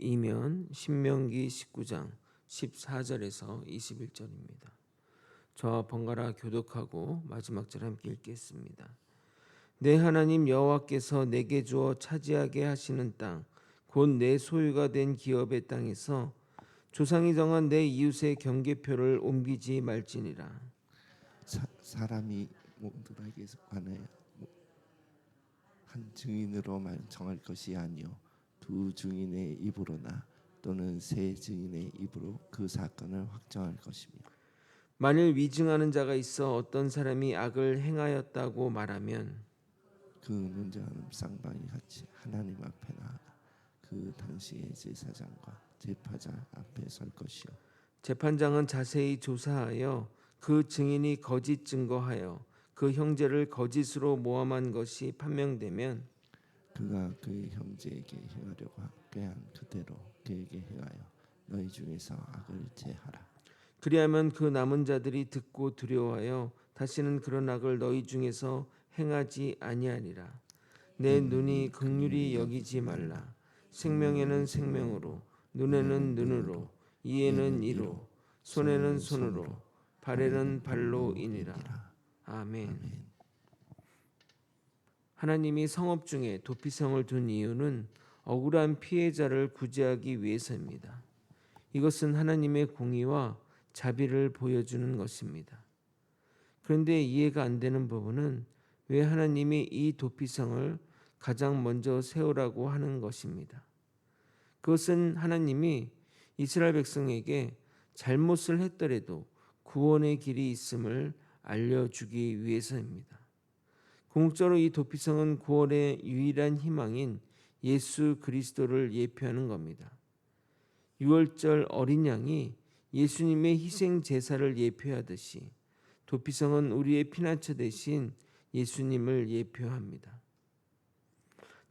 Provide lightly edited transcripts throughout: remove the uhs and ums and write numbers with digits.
제2면 신명기 19장 14절에서 21절입니다. 저와 번갈아 교독하고 마지막 절 함께 읽겠습니다. 내 하나님 여호와께서 내게 주어 차지하게 하시는 땅, 곧 내 소유가 된 기업의 땅에서 조상이 정한 내 이웃의 경계표를 옮기지 말지니라. 사람이 모두에게 관하여 한 증인으로만 정할 것이 아니요 두 증인의 입으로나 또는 세 증인의 입으로 그 사건을 확정할 것이며, 만일 위증하는 자가 있어 어떤 사람이 악을 행하였다고 말하면 그 문제는 쌍방이 같이 하나님 앞에 나아가 그 당시의 제사장과 제파자 앞에 설 것이요 재판장은 자세히 조사하여 그 증인이 거짓 증거하여 그 형제를 거짓으로 모함한 것이 판명되면 그가 그의 형제에게 행하려고 꾀한 그대로 그에게 행하여 너희 중에서 악을 제하라. 그리하면 그 남은 자들이 듣고 두려워하여 다시는 그런 악을 너희 중에서 행하지 아니하니라. 내 눈이 긍휼히 여기지 말라. 생명에는 생명으로, 눈에는 눈으로, 이에는 이로, 손에는 손으로, 발에는 발로이니라. 아멘. 하나님이 성읍 중에 도피성을 둔 이유는 억울한 피해자를 구제하기 위해서입니다. 이것은 하나님의 공의와 자비를 보여주는 것입니다. 그런데 이해가 안 되는 부분은 왜 하나님이 이 도피성을 가장 먼저 세우라고 하는 것입니다. 그것은 하나님이 이스라엘 백성에게 잘못을 했더라도 구원의 길이 있음을 알려주기 위해서입니다. 궁극적으로 이 도피성은 구원의 유일한 희망인 예수 그리스도를 예표하는 겁니다. 유월절 어린 양이 예수님의 희생 제사를 예표하듯이 도피성은 우리의 피난처 대신 예수님을 예표합니다.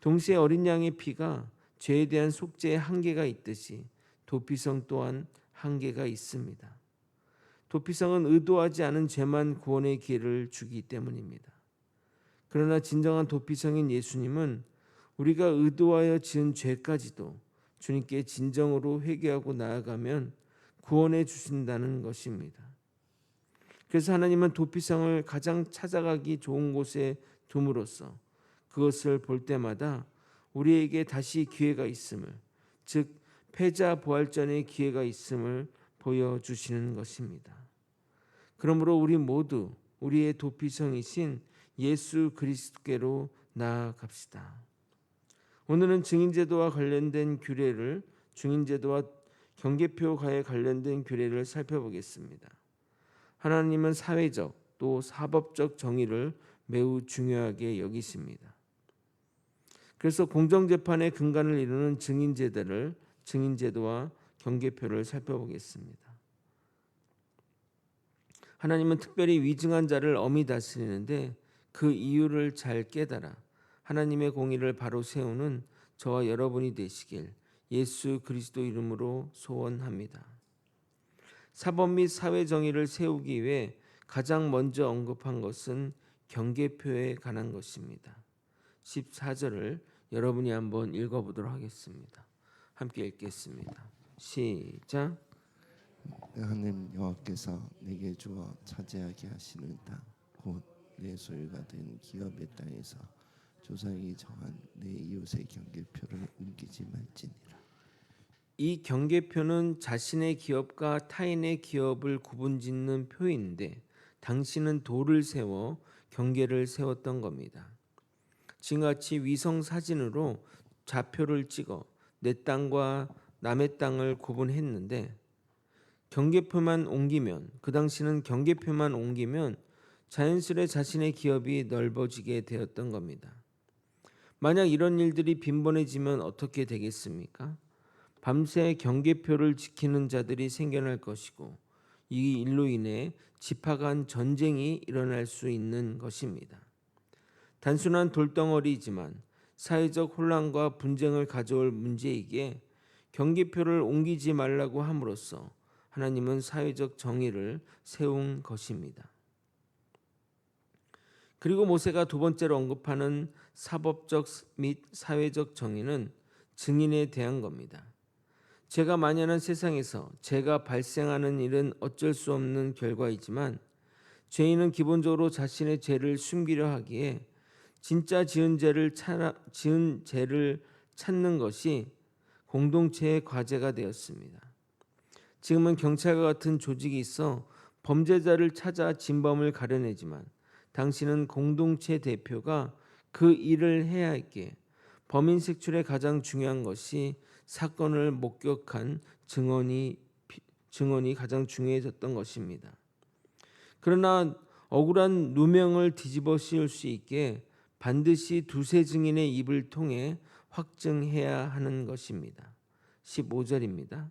동시에 어린 양의 피가 죄에 대한 속죄의 한계가 있듯이 도피성 또한 한계가 있습니다. 도피성은 의도하지 않은 죄만 구원의 기회를 주기 때문입니다. 그러나 진정한 도피성인 예수님은 우리가 의도하여 지은 죄까지도 주님께 진정으로 회개하고 나아가면 구원해 주신다는 것입니다. 그래서 하나님은 도피성을 가장 찾아가기 좋은 곳에 둠으로써 그것을 볼 때마다 우리에게 다시 기회가 있음을, 즉 패자 부활전의 기회가 있음을 보여주시는 것입니다. 그러므로 우리 모두 우리의 도피성이신 예수 그리스도께로 나아갑시다. 오늘은 증인제도와 관련된 규례를 증인제도와 경계표가에 관련된 규례를 살펴보겠습니다. 하나님은 사회적 또 사법적 정의를 매우 중요하게 여기십니다. 그래서 공정재판의 근간을 이루는 증인제도와 경계표를 살펴보겠습니다. 하나님은 특별히 위증한 자를 엄히 다스리는데 그 이유를 잘 깨달아 하나님의 공의를 바로 세우는 저와 여러분이 되시길 예수 그리스도 이름으로 소원합니다. 사법 및 사회 정의를 세우기 위해 가장 먼저 언급한 것은 경계표에 관한 것입니다. 14절을 여러분이 한번 읽어보도록 하겠습니다. 함께 읽겠습니다. 시작. 하나님 여호와께서 내게 주어 차지하게 하시는 땅, 곧 내 소유가 된 기업의 땅에서 조상이 정한 내 이웃의 경계표를 옮기지 말지니라. 이 경계표는 자신의 기업과 타인의 기업을 구분짓는 표인데 당신은 도를 세워 경계를 세웠던 겁니다. 지금같이 위성 사진으로 좌표를 찍어 내 땅과 남의 땅을 구분했는데 경계표만 옮기면 그 당시는 경계표만 옮기면 자연스레 자신의 기업이 넓어지게 되었던 겁니다. 만약 이런 일들이 빈번해지면 어떻게 되겠습니까? 밤새 경계표를 지키는 자들이 생겨날 것이고 이 일로 인해 지파 간 전쟁이 일어날 수 있는 것입니다. 단순한 돌덩어리이지만 사회적 혼란과 분쟁을 가져올 문제이기에 경계표를 옮기지 말라고 함으로써 하나님은 사회적 정의를 세운 것입니다. 그리고 모세가 두 번째로 언급하는 사법적 및 사회적 정의는 증인에 대한 겁니다. 죄가 만연한 세상에서 죄가 발생하는 일은 어쩔 수 없는 결과이지만 죄인은 기본적으로 자신의 죄를 숨기려 하기에 진짜 지은 죄를 찾는 것이 공동체의 과제가 되었습니다. 지금은 경찰과 같은 조직이 있어 범죄자를 찾아 진범을 가려내지만 당신은 공동체 대표가 그 일을 해야 했기에 범인 색출에 가장 중요한 것이 사건을 목격한 증언이 가장 중요해졌던 것입니다. 그러나 억울한 누명을 뒤집어 씌울 수 있게 반드시 두세 증인의 입을 통해 확증해야 하는 것입니다. 15절입니다.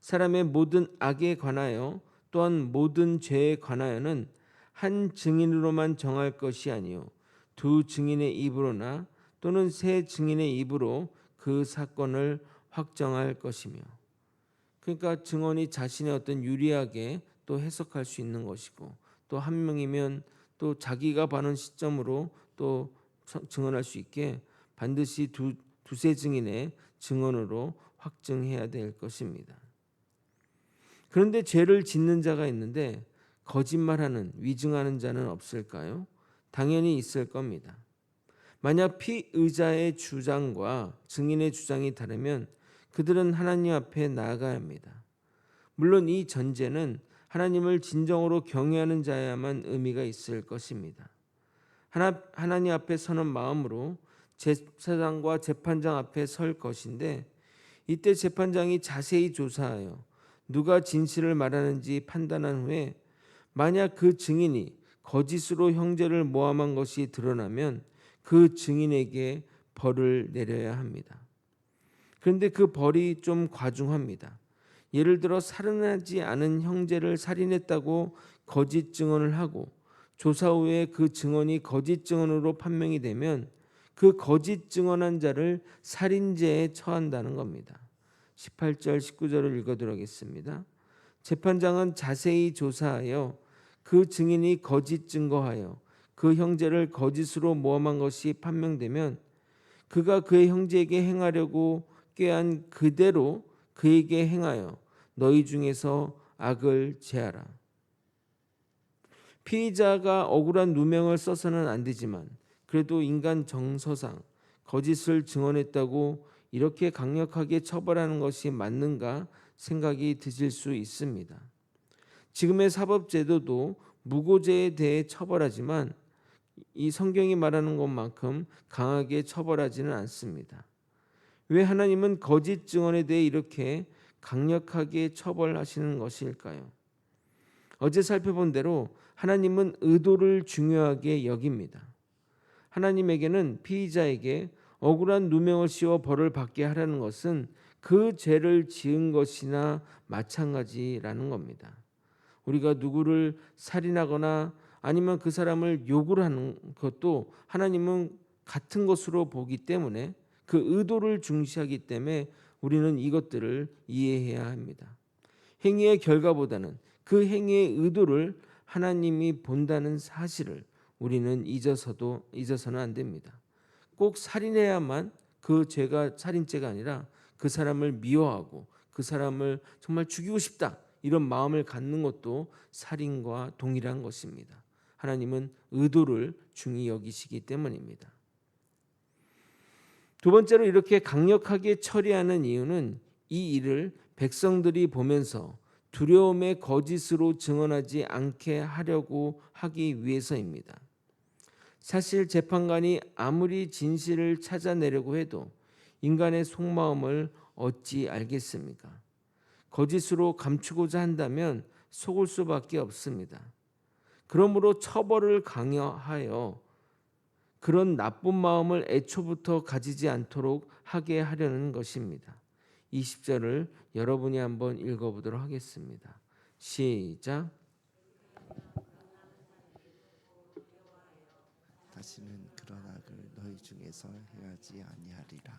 사람의 모든 악에 관하여 또한 모든 죄에 관하여는 한 증인으로만 정할 것이 아니요 두 증인의 입으로나 또는 세 증인의 입으로 그 사건을 확정할 것이며, 그러니까 증언이 자신의 어떤 유리하게 또 해석할 수 있는 것이고 또 한 명이면 또 자기가 봐는 시점으로 또 증언할 수 있게 반드시 두세 증인의 증언으로 확증해야 될 것입니다. 그런데 죄를 짓는 자가 있는데 거짓말하는 위증하는 자는 없을까요? 당연히 있을 겁니다. 만약 피의자의 주장과 증인의 주장이 다르면 그들은 하나님 앞에 나아가야 합니다. 물론 이 전제는 하나님을 진정으로 경외하는 자야만 의미가 있을 것입니다. 하나님 앞에 서는 마음으로 제사장과 재판장 앞에 설 것인데 이때 재판장이 자세히 조사하여 누가 진실을 말하는지 판단한 후에 만약 그 증인이 거짓으로 형제를 모함한 것이 드러나면 그 증인에게 벌을 내려야 합니다. 그런데 그 벌이 좀 과중합니다. 예를 들어 살인하지 않은 형제를 살인했다고 거짓 증언을 하고 조사 후에 그 증언이 거짓 증언으로 판명이 되면 그 거짓 증언한 자를 살인죄에 처한다는 겁니다. 18절 19절을 읽어드리겠습니다. 재판장은 자세히 조사하여 그 증인이 거짓 증거하여 그 형제를 거짓으로 모함한 것이 판명되면 그가 그의 형제에게 행하려고 꾀한 그대로 그에게 행하여 너희 중에서 악을 제하라. 피의자가 억울한 누명을 써서는 안 되지만 그래도 인간 정서상 거짓을 증언했다고 이렇게 강력하게 처벌하는 것이 맞는가 생각이 드실 수 있습니다. 지금의 사법제도도 무고죄에 대해 처벌하지만 이 성경이 말하는 것만큼 강하게 처벌하지는 않습니다. 왜 하나님은 거짓 증언에 대해 이렇게 강력하게 처벌하시는 것일까요? 어제 살펴본 대로 하나님은 의도를 중요하게 여깁니다. 하나님에게는 피의자에게 억울한 누명을 씌워 벌을 받게 하라는 것은 그 죄를 지은 것이나 마찬가지라는 겁니다. 우리가 누구를 살인하거나 아니면 그 사람을 욕을 하는 것도 하나님은 같은 것으로 보기 때문에 그 의도를 중시하기 때문에 우리는 이것들을 이해해야 합니다. 행위의 결과보다는 그 행위의 의도를 하나님이 본다는 사실을 우리는 잊어서는 안 됩니다. 꼭 살인해야만 그 죄가 살인죄가 아니라 그 사람을 미워하고 그 사람을 정말 죽이고 싶다 이런 마음을 갖는 것도 살인과 동일한 것입니다. 하나님은 의도를 중히 여기시기 때문입니다. 두 번째로 이렇게 강력하게 처리하는 이유는 이 일을 백성들이 보면서 두려움의 거짓으로 증언하지 않게 하려고 하기 위해서입니다. 사실 재판관이 아무리 진실을 찾아내려고 해도 인간의 속마음을 어찌 알겠습니까? 거짓으로 감추고자 한다면 속을 수밖에 없습니다. 그러므로 처벌을 강요하여 그런 나쁜 마음을 애초부터 가지지 않도록 하게 하려는 것입니다. 20절을 여러분이 한번 읽어보도록 하겠습니다. 시작. 다시는 그런 악을 너희 중에서 행하지 아니하리라.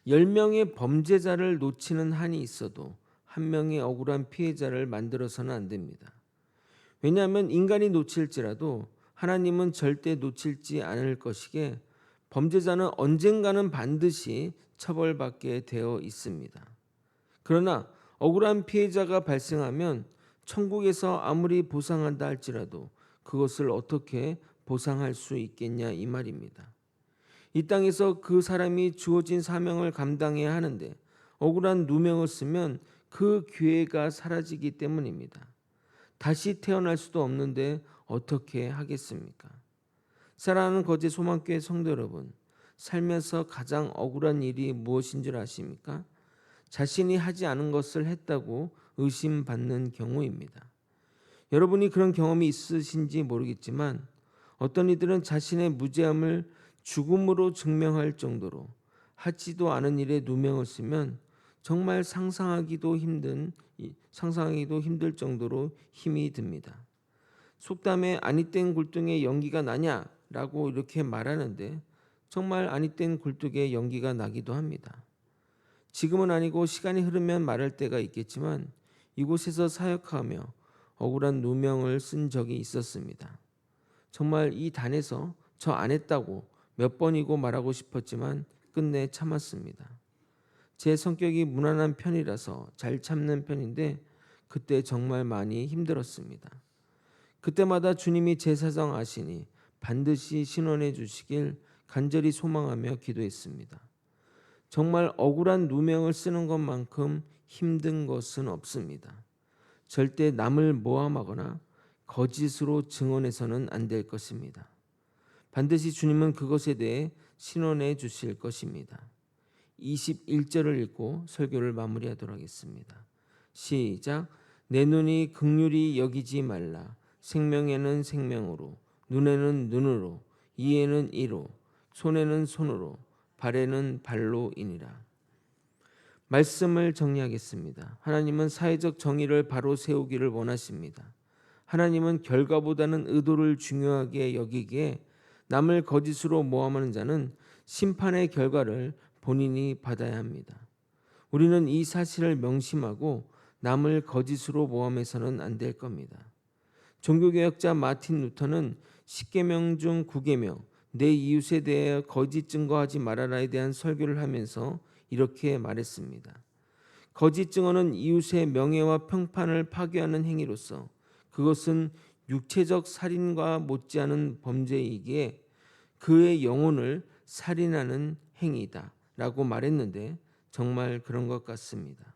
10명의 범죄자를 놓치는 한이 있어도 한 명의 억울한 피해자를 만들어서는 안 됩니다. 왜냐하면 인간이 놓칠지라도 하나님은 절대 놓칠지 않을 것이기에 범죄자는 언젠가는 반드시 처벌받게 되어 있습니다. 그러나 억울한 피해자가 발생하면 천국에서 아무리 보상한다 할지라도 그것을 어떻게 보상할 수 있겠냐 이 말입니다. 이 땅에서 그 사람이 주어진 사명을 감당해야 하는데 억울한 누명을 쓰면 그 기회가 사라지기 때문입니다. 다시 태어날 수도 없는데 어떻게 하겠습니까? 사랑하는 거제 소망교회 성도 여러분, 살면서 가장 억울한 일이 무엇인 줄 아십니까? 자신이 하지 않은 것을 했다고 의심받는 경우입니다. 여러분이 그런 경험이 있으신지 모르겠지만 어떤 이들은 자신의 무죄함을 죽음으로 증명할 정도로 하지도 않은 일에 누명을 쓰면 정말 상상하기도 힘들 정도로 힘이 듭니다. 속담에 아니 땐 굴뚝에 연기가 나냐라고 이렇게 말하는데 정말 아니 땐 굴뚝에 연기가 나기도 합니다. 지금은 아니고 시간이 흐르면 말할 때가 있겠지만 이곳에서 사역하며 억울한 누명을 쓴 적이 있었습니다. 정말 이 단에서 저 안 했다고 몇 번이고 말하고 싶었지만 끝내 참았습니다. 제 성격이 무난한 편이라서 잘 참는 편인데 그때 정말 많이 힘들었습니다. 그때마다 주님이 제 사정 아시니 반드시 신원해 주시길 간절히 소망하며 기도했습니다. 정말 억울한 누명을 쓰는 것만큼 힘든 것은 없습니다. 절대 남을 모함하거나 거짓으로 증언해서는 안 될 것입니다. 반드시 주님은 그것에 대해 신원해 주실 것입니다. 21절을 읽고 설교를 마무리하도록 하겠습니다. 시작. 내 눈이 긍휼히 여기지 말라. 생명에는 생명으로, 눈에는 눈으로, 이에는 이로, 손에는 손으로, 발에는 발로이니라. 말씀을 정리하겠습니다. 하나님은 사회적 정의를 바로 세우기를 원하십니다. 하나님은 결과보다는 의도를 중요하게 여기기에 남을 거짓으로 모함하는 자는 심판의 결과를 본인이 받아야 합니다. 우리는 이 사실을 명심하고 남을 거짓으로 모함해서는 안 될 겁니다. 종교개혁자 마틴 루터는 10계명 중 9계명 내 이웃에 대해 거짓 증거하지 말아라에 대한 설교를 하면서 이렇게 말했습니다. 거짓 증언은 이웃의 명예와 평판을 파괴하는 행위로서 그것은 육체적 살인과 못지않은 범죄이기에 그의 영혼을 살인하는 행위다 라고 말했는데 정말 그런 것 같습니다.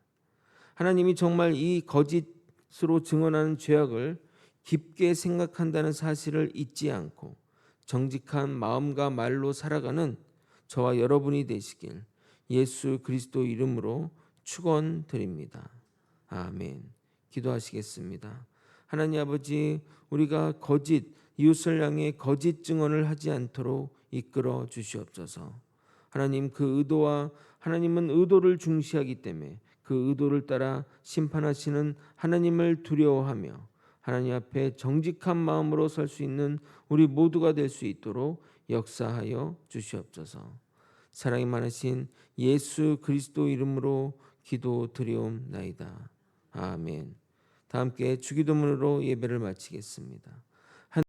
하나님이 정말 이 거짓으로 증언하는 죄악을 깊게 생각한다는 사실을 잊지 않고 정직한 마음과 말로 살아가는 저와 여러분이 되시길 예수 그리스도 이름으로 축원드립니다. 아멘. 기도하시겠습니다. 하나님 아버지, 우리가 이웃을 향해 거짓 증언을 하지 않도록 이끌어 주시옵소서. 하나님, 하나님은 의도를 중시하기 때문에 그 의도를 따라 심판하시는 하나님을 두려워하며 하나님 앞에 정직한 마음으로 설 수 있는 우리 모두가 될 수 있도록 역사하여 주시옵소서. 사랑이 많으신 예수 그리스도 이름으로 기도드리옵나이다. 아멘. 다 함께 주기도문으로 예배를 마치겠습니다.